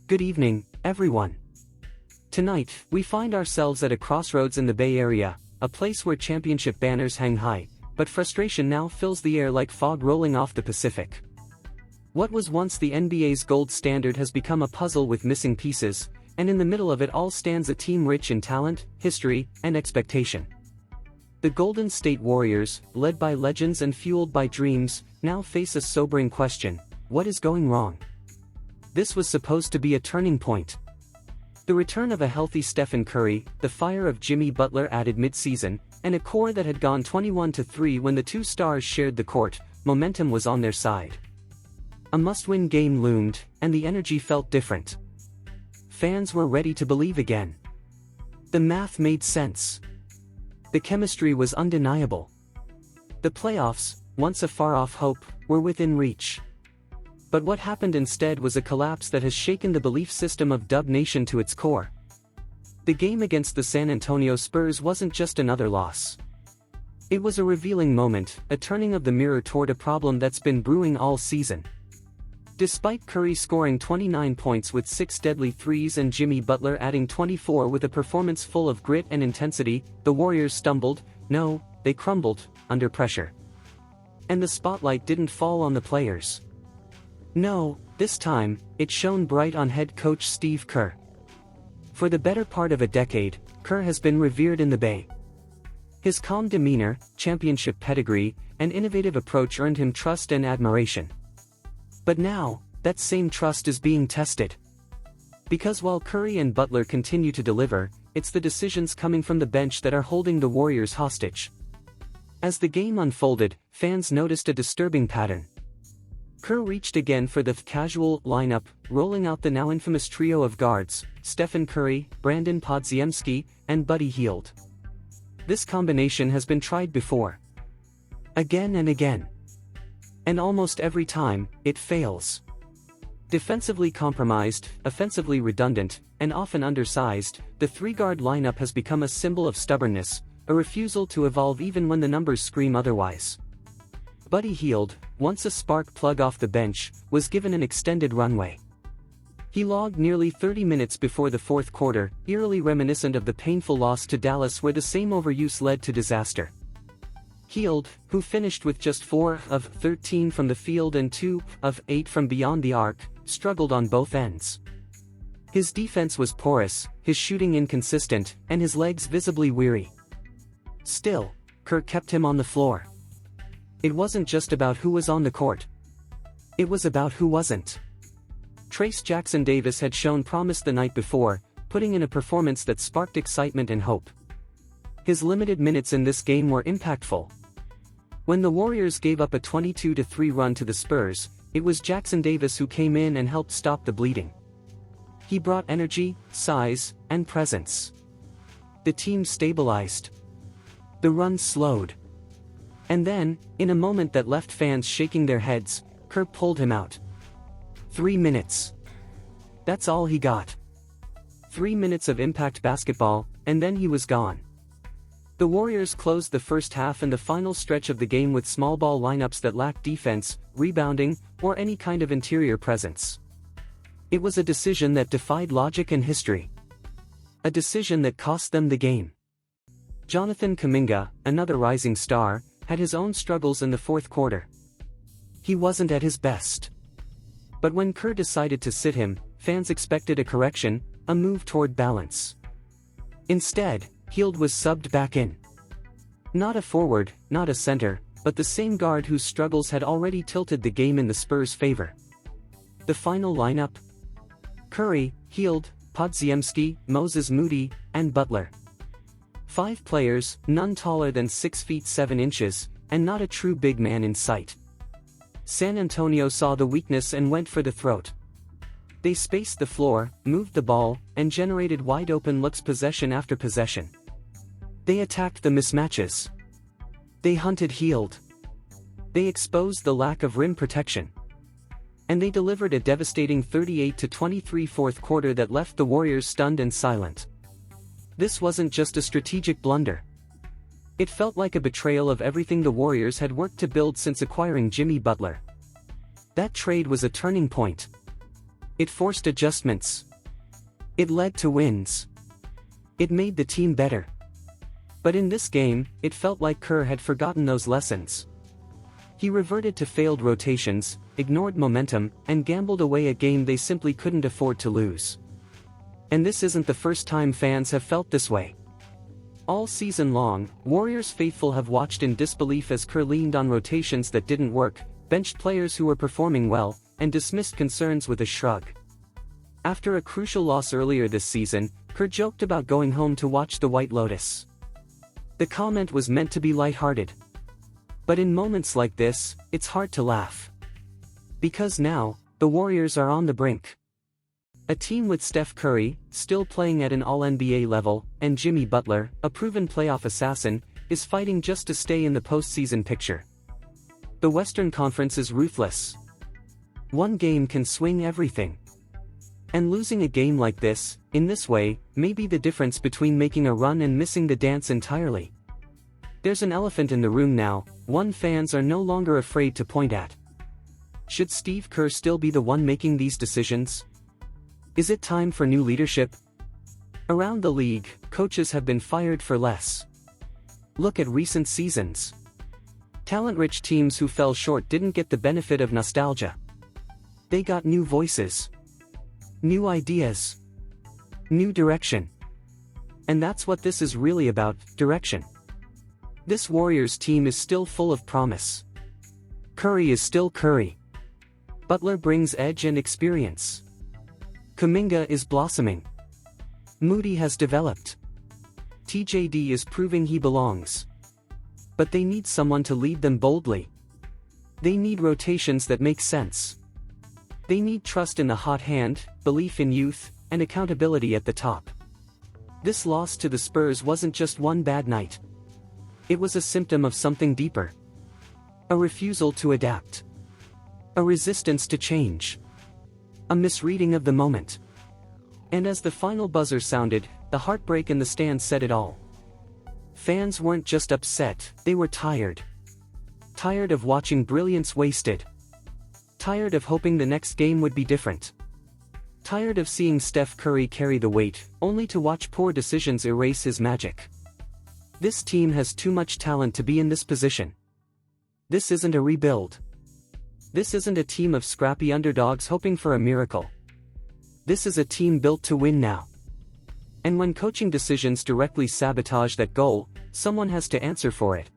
Good evening, everyone. Tonight, we find ourselves at a crossroads in the Bay Area, a place where championship banners hang high, but frustration now fills the air like fog rolling off the Pacific. What was once the NBA's gold standard has become a puzzle with missing pieces, and in the middle of it all stands a team rich in talent, history, and expectation. The Golden State Warriors, led by legends and fueled by dreams, now face a sobering question: what is going wrong? This was supposed to be a turning point. The return of a healthy Stephen Curry, the fire of Jimmy Butler added mid-season, and a core that had gone 21-3 when the two stars shared the court, momentum was on their side. A must-win game loomed, and the energy felt different. Fans were ready to believe again. The math made sense. The chemistry was undeniable. The playoffs, once a far-off hope, were within reach. But what happened instead was a collapse that has shaken the belief system of Dub Nation to its core. The game against the San Antonio Spurs wasn't just another loss. It was a revealing moment, a turning of the mirror toward a problem that's been brewing all season. Despite Curry scoring 29 points with 6 deadly threes and Jimmy Butler adding 24 with a performance full of grit and intensity, the Warriors stumbled, no, they crumbled, under pressure. And the spotlight didn't fall on the players. No, this time, it shone bright on head coach Steve Kerr. For the better part of a decade, Kerr has been revered in the Bay. His calm demeanor, championship pedigree, and innovative approach earned him trust and admiration. But now, that same trust is being tested. Because while Curry and Butler continue to deliver, it's the decisions coming from the bench that are holding the Warriors hostage. As the game unfolded, fans noticed a disturbing pattern. Kerr reached again for the casual lineup, rolling out the now infamous trio of guards, Stephen Curry, Brandon Podziemski, and Buddy Hield. This combination has been tried before. Again and again. And almost every time, it fails. Defensively compromised, offensively redundant, and often undersized, the three-guard lineup has become a symbol of stubbornness, a refusal to evolve even when the numbers scream otherwise. Buddy Hield, once a spark plug off the bench, was given an extended runway. He logged nearly 30 minutes before the fourth quarter, eerily reminiscent of the painful loss to Dallas where the same overuse led to disaster. Hield, who finished with just 4 of 13 from the field and 2 of 8 from beyond the arc, struggled on both ends. His defense was porous, his shooting inconsistent, and his legs visibly weary. Still, Kerr kept him on the floor. It wasn't just about who was on the court. It was about who wasn't. Trayce Jackson-Davis had shown promise the night before, putting in a performance that sparked excitement and hope. His limited minutes in this game were impactful. When the Warriors gave up a 22-3 run to the Spurs, it was Jackson-Davis who came in and helped stop the bleeding. He brought energy, size, and presence. The team stabilized. The run slowed. And then, in a moment that left fans shaking their heads, Kerr pulled him out. 3 minutes. That's all he got. 3 minutes of impact basketball, and then he was gone. The Warriors closed the first half and the final stretch of the game with small ball lineups that lacked defense, rebounding, or any kind of interior presence. It was a decision that defied logic and history. A decision that cost them the game. Jonathan Kuminga, another rising star, had his own struggles in the fourth quarter. He wasn't at his best. But when Kerr decided to sit him, fans expected a correction, a move toward balance. Instead, Hield was subbed back in. Not a forward, not a center, but the same guard whose struggles had already tilted the game in the Spurs' favor. The final lineup? Curry, Hield, Podziemski, Moses Moody, and Butler. 5 players, none taller than 6 feet 7 inches, and not a true big man in sight. San Antonio saw the weakness and went for the throat. They spaced the floor, moved the ball, and generated wide-open looks possession after possession. They attacked the mismatches. They hunted Hield. They exposed the lack of rim protection. And they delivered a devastating 38-23 fourth quarter that left the Warriors stunned and silent. This wasn't just a strategic blunder. It felt like a betrayal of everything the Warriors had worked to build since acquiring Jimmy Butler. That trade was a turning point. It forced adjustments. It led to wins. It made the team better. But in this game, it felt like Kerr had forgotten those lessons. He reverted to failed rotations, ignored momentum, and gambled away a game they simply couldn't afford to lose. And this isn't the first time fans have felt this way. All season long, Warriors faithful have watched in disbelief as Kerr leaned on rotations that didn't work, benched players who were performing well, and dismissed concerns with a shrug. After a crucial loss earlier this season, Kerr joked about going home to watch The White Lotus. The comment was meant to be lighthearted. But in moments like this, it's hard to laugh. Because now, the Warriors are on the brink. A team with Steph Curry, still playing at an All-NBA level, and Jimmy Butler, a proven playoff assassin, is fighting just to stay in the postseason picture. The Western Conference is ruthless. One game can swing everything. And losing a game like this, in this way, may be the difference between making a run and missing the dance entirely. There's an elephant in the room now, one fans are no longer afraid to point at. Should Steve Kerr still be the one making these decisions? Is it time for new leadership? Around the league, coaches have been fired for less. Look at recent seasons. Talent-rich teams who fell short didn't get the benefit of nostalgia. They got new voices. New ideas. New direction. And that's what this is really about, direction. This Warriors team is still full of promise. Curry is still Curry. Butler brings edge and experience. Kuminga is blossoming. Moody has developed. TJD is proving he belongs. But they need someone to lead them boldly. They need rotations that make sense. They need trust in the hot hand, belief in youth, and accountability at the top. This loss to the Spurs wasn't just one bad night. It was a symptom of something deeper. A refusal to adapt. A resistance to change. A misreading of the moment. And as the final buzzer sounded, the heartbreak in the stands said it all. Fans weren't just upset, they were tired. Tired of watching brilliance wasted. Tired of hoping the next game would be different. Tired of seeing Steph Curry carry the weight, only to watch poor decisions erase his magic. This team has too much talent to be in this position. This isn't a rebuild. This isn't a team of scrappy underdogs hoping for a miracle. This is a team built to win now. And when coaching decisions directly sabotage that goal, someone has to answer for it.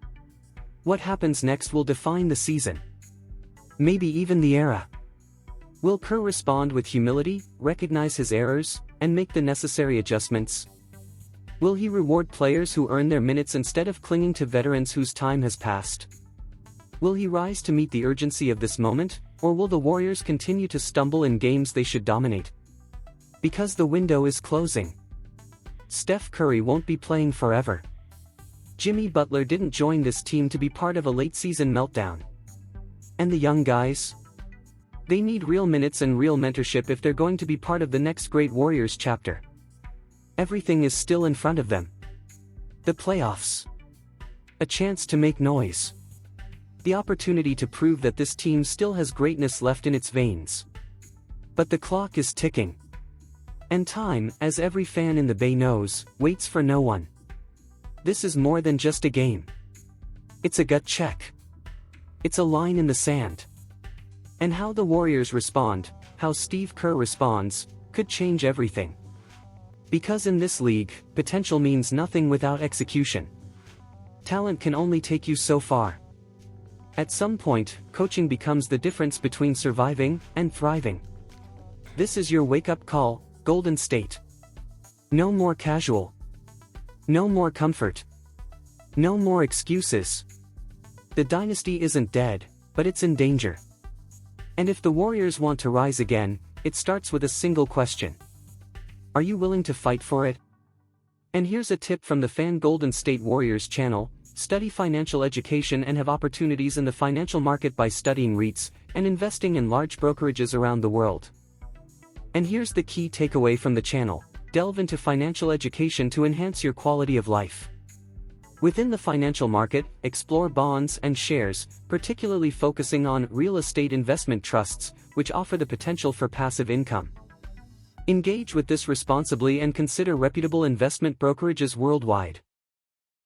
What happens next will define the season. Maybe even the era. Will Kerr respond with humility, recognize his errors, and make the necessary adjustments? Will he reward players who earn their minutes instead of clinging to veterans whose time has passed? Will he rise to meet the urgency of this moment, or will the Warriors continue to stumble in games they should dominate? Because the window is closing. Steph Curry won't be playing forever. Jimmy Butler didn't join this team to be part of a late-season meltdown. And the young guys? They need real minutes and real mentorship if they're going to be part of the next great Warriors chapter. Everything is still in front of them. The playoffs. A chance to make noise. The opportunity to prove that this team still has greatness left in its veins. But the clock is ticking. And time, as every fan in the Bay knows, waits for no one. This is more than just a game. It's a gut check. It's a line in the sand. And how the Warriors respond, how Steve Kerr responds, could change everything. Because in this league, potential means nothing without execution. Talent can only take you so far. At some point, coaching becomes the difference between surviving and thriving. This is your wake-up call, Golden State. No more casual. No more comfort. No more excuses. The dynasty isn't dead, but it's in danger. And if the Warriors want to rise again, it starts with a single question. Are you willing to fight for it? And here's a tip from the Fan Golden State Warriors channel: study financial education and have opportunities in the financial market by studying REITs and investing in large brokerages around the world. And here's the key takeaway from the channel: delve into financial education to enhance your quality of life. Within the financial market, explore bonds and shares, particularly focusing on real estate investment trusts, which offer the potential for passive income. Engage with this responsibly and consider reputable investment brokerages worldwide.